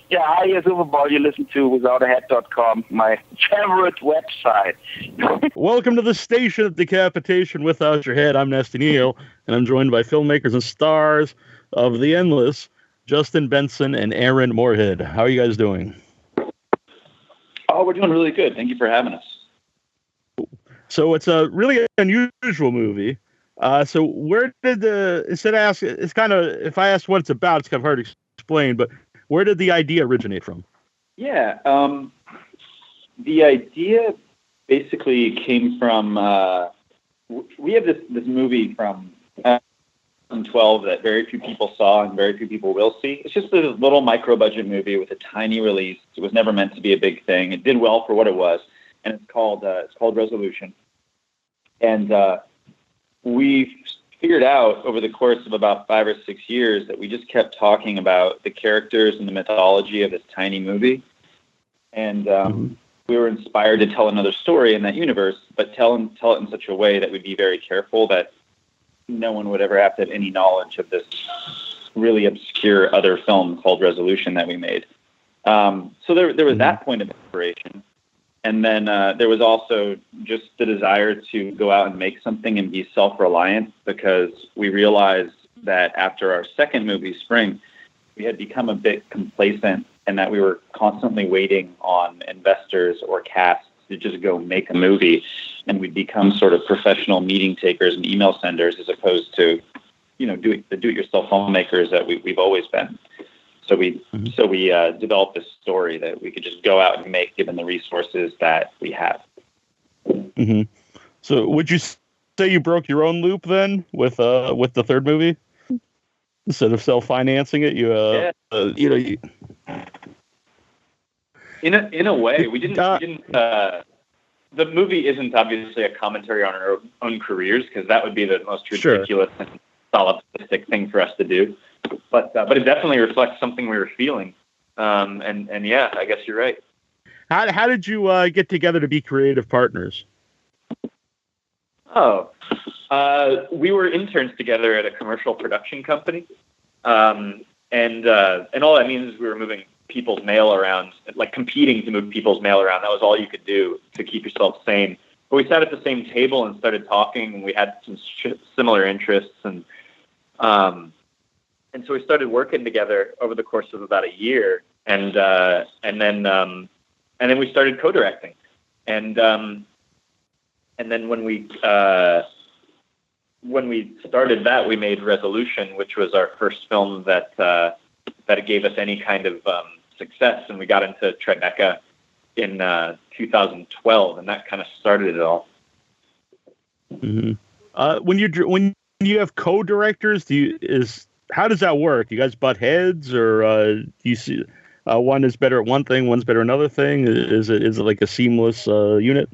Yeah, hi, Superball. You listen to withoutahead.com, my favorite website. Welcome to the station of decapitation without your head. I'm Nasty Neil, and I'm joined by filmmakers and stars of The Endless, Justin Benson and Aaron Moorhead. How are you guys doing? Oh, we're doing really good. Thank you for having us. So it's a really unusual movie. So where did instead of ask, it's kind of, if I ask what it's about, it's kind of hard to explain, but where did the idea originate from? Yeah, the idea basically came from, we have this movie from 2012 that very few people saw and very few people will see. It's just a little micro-budget movie with a tiny release. It was never meant to be a big thing. It did well for what it was, and it's called Resolution. And we figured out over the course of about 5 or 6 years that we just kept talking about the characters and the mythology of this tiny movie. And we were inspired to tell another story in that universe, but tell it in such a way that we'd be very careful that no one would ever have to have any knowledge of this really obscure other film called Resolution that we made. So there was that point of inspiration. And then there was also just the desire to go out and make something and be self-reliant, because we realized that after our second movie, Spring, we had become a bit complacent and that we were constantly waiting on investors or casts to just go make a movie. And we'd become sort of professional meeting takers and email senders as opposed to, the do-it-yourself filmmakers that we've always been. So we developed this story that we could just go out and make, given the resources that we have. Mm-hmm. So would you say you broke your own loop then with the third movie? Instead of self-financing it, in a way, we didn't. The movie isn't obviously a commentary on our own careers, because that would be the most ridiculous and solipsistic thing for us to do. But it definitely reflects something we were feeling. And yeah, I guess you're right. How did you get together to be creative partners? We were interns together at a commercial production company. And all that means is we were moving people's mail around, like competing to move people's mail around. That was all you could do to keep yourself sane. But we sat at the same table and started talking, and we had some similar interests. And so we started working together over the course of about a year, and then we started co-directing, and then when we started that, we made Resolution, which was our first film that gave us any kind of success, and we got into Tribeca in 2012, and that kind of started it all. Mm-hmm. When you have co-directors, how does that work? You guys butt heads, or do you see one is better at one thing, one's better at another thing? Is it like a seamless unit?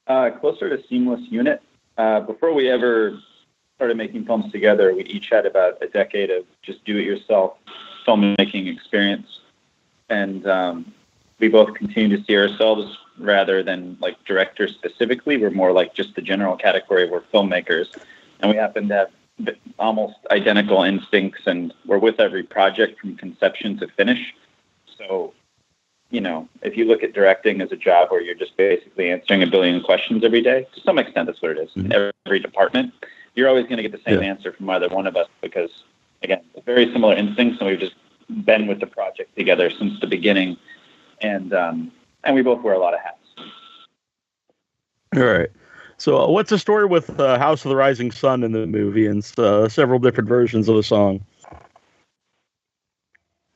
Closer to seamless unit. Before we ever started making films together, we each had about a decade of just do-it-yourself filmmaking experience, and we both continue to see ourselves, rather than like directors specifically, we're more like just the general category of we're filmmakers, and we happen to have almost identical instincts, and we're with every project from conception to finish. So, if you look at directing as a job where you're just basically answering a billion questions every day, to some extent that's what it is. In every department, you're always going to get the same answer from either one of us, because, again, very similar instincts, and we've just been with the project together since the beginning, and we both wear a lot of hats. All right. So what's the story with House of the Rising Sun in the movie, and several different versions of the song?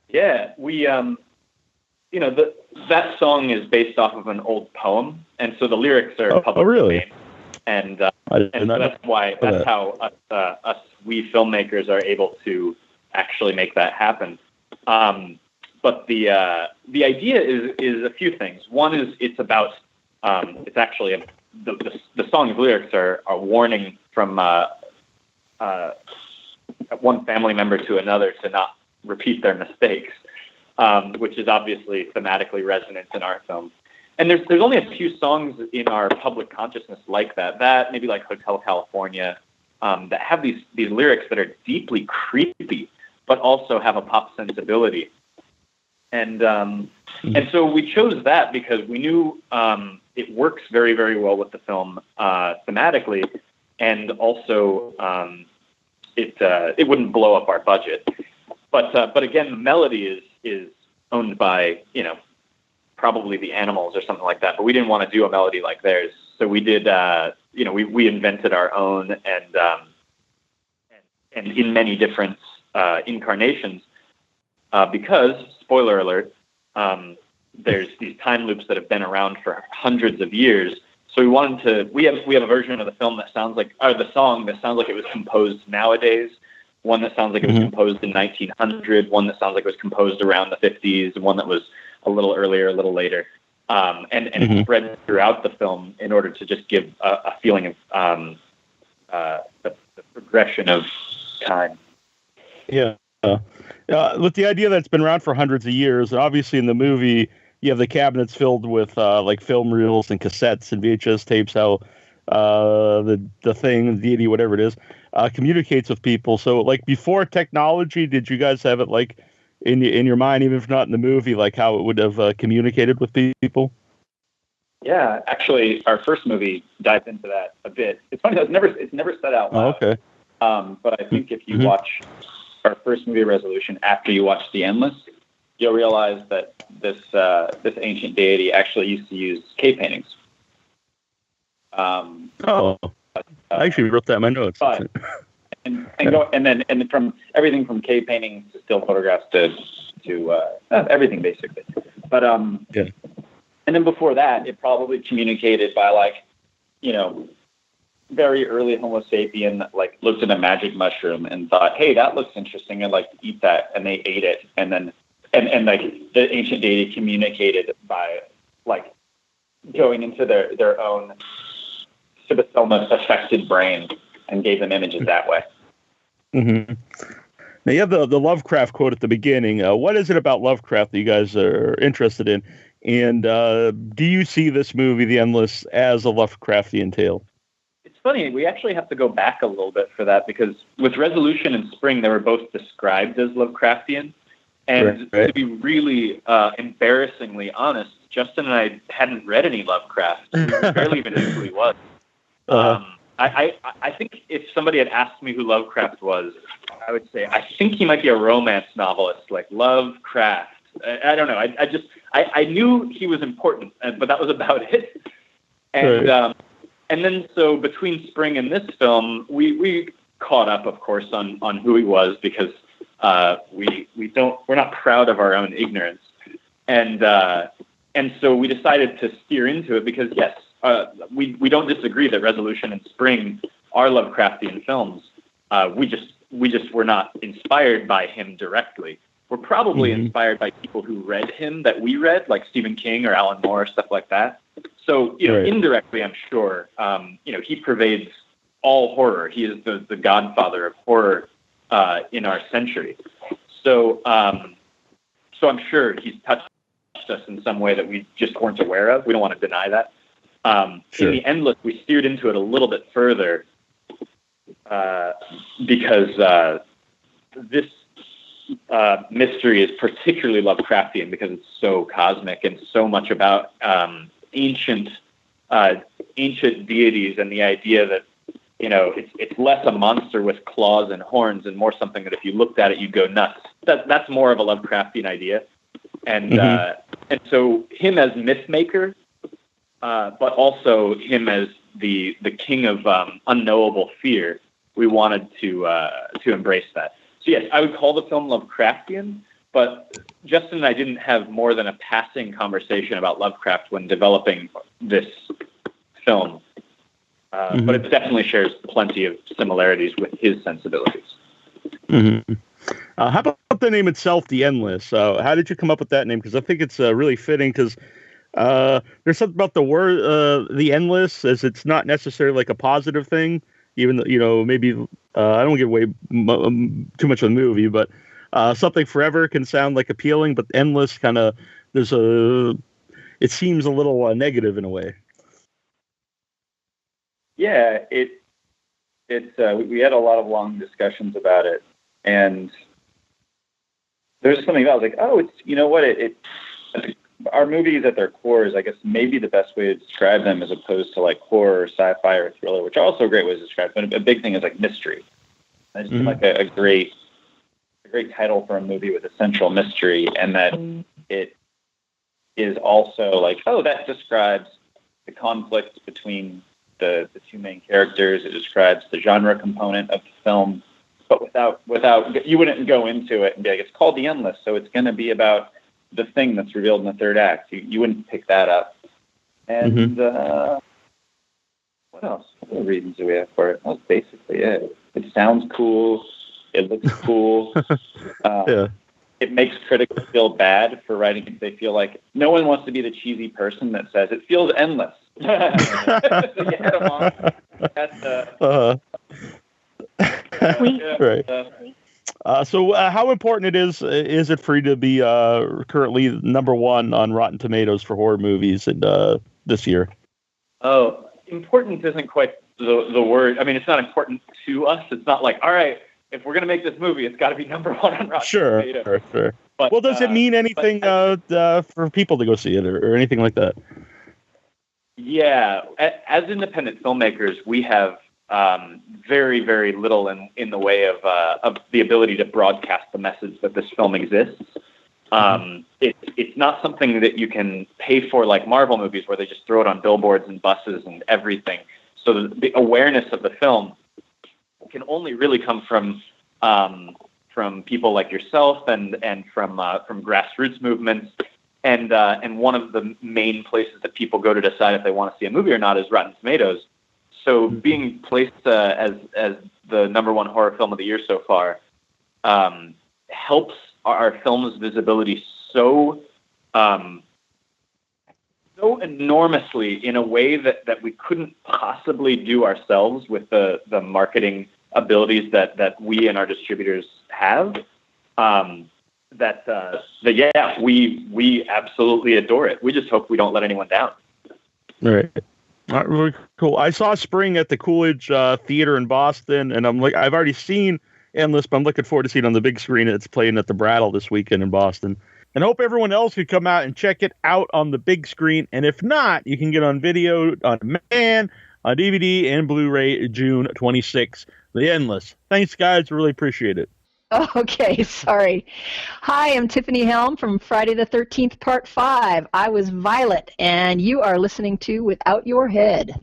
Yeah, we, that song is based off of an old poem, and so the lyrics are public domain. And that's how we filmmakers are able to actually make that happen. But the idea is a few things. One is it's about it's actually the song's lyrics are a warning from one family member to another to not repeat their mistakes, which is obviously thematically resonant in our film. And there's only a few songs in our public consciousness like that. That maybe like Hotel California, that have these lyrics that are deeply creepy, but also have a pop sensibility. And so we chose that because we knew it works very, very well with the film thematically, and also it wouldn't blow up our budget. But again, the melody is owned by, probably the Animals or something like that. But we didn't want to do a melody like theirs, so we did. We invented our own, and in many different incarnations. Because, spoiler alert, there's these time loops that have been around for hundreds of years. So we wanted to. We have a version of the film that sounds like, or the song that sounds like it was composed nowadays. One that sounds like it was composed in 1900. One that sounds like it was composed around the 50s. One that was a little earlier, a little later, and spread throughout the film in order to just give a feeling of the progression of time. Yeah. With the idea that it's been around for hundreds of years, and obviously in the movie you have the cabinets filled with like film reels and cassettes and VHS tapes, how the thing, the deity, whatever it is, communicates with people. So like before technology, did you guys have it like in your mind, even if not in the movie, like how it would have communicated with people? Yeah, actually, our first movie dived into that a bit. It's funny, it's never said out loud. Oh, okay. But I think if you watch our first movie, Resolution, after you watch The Endless, you'll realize that this ancient deity actually used to use cave paintings. I actually wrote that in my notes. But, and from everything from cave paintings to still photographs to everything basically. But yeah. And then before that, it probably communicated by very early Homo sapien looked at a magic mushroom and thought, hey, that looks interesting, I'd like to eat that, and they ate it, and then and the ancient deity communicated by going into their own subatomic affected brain and gave them images that way. Mm-hmm. Now you have the Lovecraft quote at the beginning. What is it about Lovecraft that you guys are interested in? And do you see this movie, The Endless, as a Lovecraftian tale? It's funny. We actually have to go back a little bit for that, because with Resolution and Spring, they were both described as Lovecraftian. And right. To be really embarrassingly honest, Justin and I hadn't read any Lovecraft. We barely even knew who he was. I think if somebody had asked me who Lovecraft was, I would say I think he might be a romance novelist, like Lovecraft. I don't know. I knew he was important, but that was about it. And right. And then so between Spring and this film, we caught up, of course, on who he was, because we're not proud of our own ignorance, and so we decided to steer into it because yes. We don't disagree that Resolution and Spring are Lovecraftian films. We just were not inspired by him directly. We're probably inspired by people who read him that we read, like Stephen King or Alan Moore, stuff like that. So right. Indirectly, I'm sure he pervades all horror. He is the godfather of horror in our century. So I'm sure he's touched us in some way that we just weren't aware of. We don't want to deny that. Sure. In The Endless, we steered into it a little bit further because this mystery is particularly Lovecraftian because it's so cosmic and so much about ancient deities, and the idea that it's less a monster with claws and horns and more something that if you looked at it you'd go nuts. That's more of a Lovecraftian idea, and so him as myth maker. But also him as the king of unknowable fear. We wanted to embrace that. So yes, I would call the film Lovecraftian, but Justin and I didn't have more than a passing conversation about Lovecraft when developing this film. But it definitely shares plenty of similarities with his sensibilities. Mm-hmm. How about the name itself, The Endless? How did you come up with that name? Because I think it's really fitting, because there's something about the word the endless, as it's not necessarily like a positive thing, even though maybe I don't want to give away too much of the movie, but something forever can sound like appealing, but endless kind of it seems a little negative in a way. Yeah, we had a lot of long discussions about it, and there's something about, like, oh, it's, you know what, our movies at their core is, I guess, maybe the best way to describe them, as opposed to like horror, sci-fi, or thriller, which are also great ways to describe it. But a big thing is like mystery. I just feel like a great title for a movie with a central mystery, and that it is also like, oh, that describes the conflict between the two main characters. It describes the genre component of the film, but without you wouldn't go into it and be like, it's called The Endless, so it's going to be about the thing that's revealed in the third act. You wouldn't pick that up. And what else? What other reasons do we have for it? That's basically it. It sounds cool. It looks cool. It makes critics feel bad for writing if they feel like no one wants to be the cheesy person that says it feels endless. So you head them on. That's right. So how important is it for you to be currently number one on Rotten Tomatoes for horror movies this year? Oh, important isn't quite the word. I mean, it's not important to us. It's not like, all right, if we're going to make this movie, it's got to be number one on Rotten Tomatoes. Sure. But, well, does it mean anything for people to go see it or anything like that? Yeah. As independent filmmakers, we have very, very little in the way of the ability to broadcast the message that this film exists. It's not something that you can pay for like Marvel movies, where they just throw it on billboards and buses and everything. So the awareness of the film can only really come from people like yourself and from grassroots movements. And one of the main places that people go to decide if they want to see a movie or not is Rotten Tomatoes. So being placed as the number one horror film of the year so far helps our film's visibility so enormously in a way that we couldn't possibly do ourselves with the marketing abilities that we and our distributors have. We absolutely adore it. We just hope we don't let anyone down. Right. Really cool. I saw Spring at the Coolidge Theater in Boston, and I've already seen Endless, but I'm looking forward to seeing it on the big screen. It's playing at the Brattle this weekend in Boston. And hope everyone else could come out and check it out on the big screen. And if not, you can get on video, on demand, on DVD, and Blu-ray June 26th. The Endless. Thanks, guys. Really appreciate it. Okay, sorry. Hi, I'm Tiffany Helm from Friday the 13th, Part 5. I was Violet, and you are listening to Without Your Head.